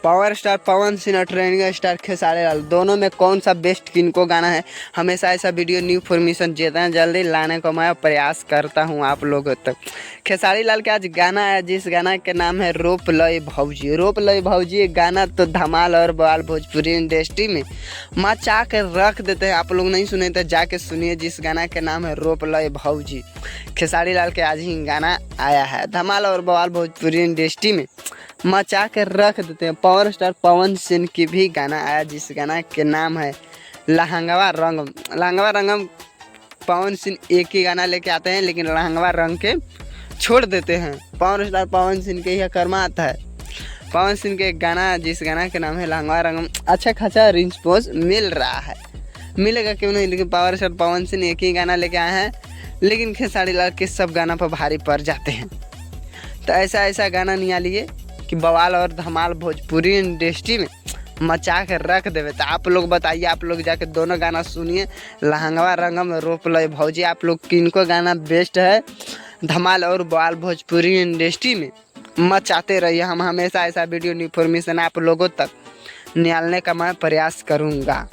Power star Pawan Singh और trending star Khesari Lal, दोनों में कौन सा बेस्ट किनको गाना है? हमेशा ऐसा वीडियो न्यू इन्फॉर्मेशन जितना जल्दी लाने का मैं प्रयास करता हूं आप लोगों तक। खेसारी लाल का आज गाना है जिस गाना के नाम है रोप लय भौजी। रोप लय भौजी गाना तो धमाल और बवाल भोजपुरी इंडस्ट्री में मचा के रख देते हैं। आप लोग नहीं सुने तो जाके सुनिए, जिस गाना के नाम है रोप लय भौजी। खेसारी लाल के आज ही गाना आया है, धमाल और बवाल भोजपुरी इंडस्ट्री में मचा के रख देते हैं। पावर स्टार पवन सिंह की भी गाना आया जिस गाना के नाम है लहंगवा रंगम। लहंगवा रंगम पवन सिंह एक ही गाना लेके आते हैं लेकिन लहंगवा रंग के छोड़ देते हैं। पावर स्टार पवन सिंह के यह कर्मा आता है। पवन सिंह के गाना जिस गाना के नाम है लहंगवा रंगम अच्छा खासा रिस्पॉन्स मिल रहा है, मिलेगा क्यों नहीं। लेकिन पावर स्टार पवन सिंह एक ही गाना लेके आए हैं लेकिन खेसारी लाल के सब गाना पर भारी पड़ जाते हैं। तो ऐसा गाना निकालिए कि बवाल और धमाल भोजपुरी इंडस्ट्री में मचा के रख देवे। तो आप लोग बताइए, आप लोग जाके दोनों गाना सुनिए, लहंगवा रंगम रोप लय भौजी। आप लोग किनको गाना बेस्ट है धमाल और बवाल भोजपुरी इंडस्ट्री में मचाते रहिए। हम हमेशा ऐसा वीडियो इन्फॉर्मेशन आप लोगों तक निकालने का मैं प्रयास करूँगा।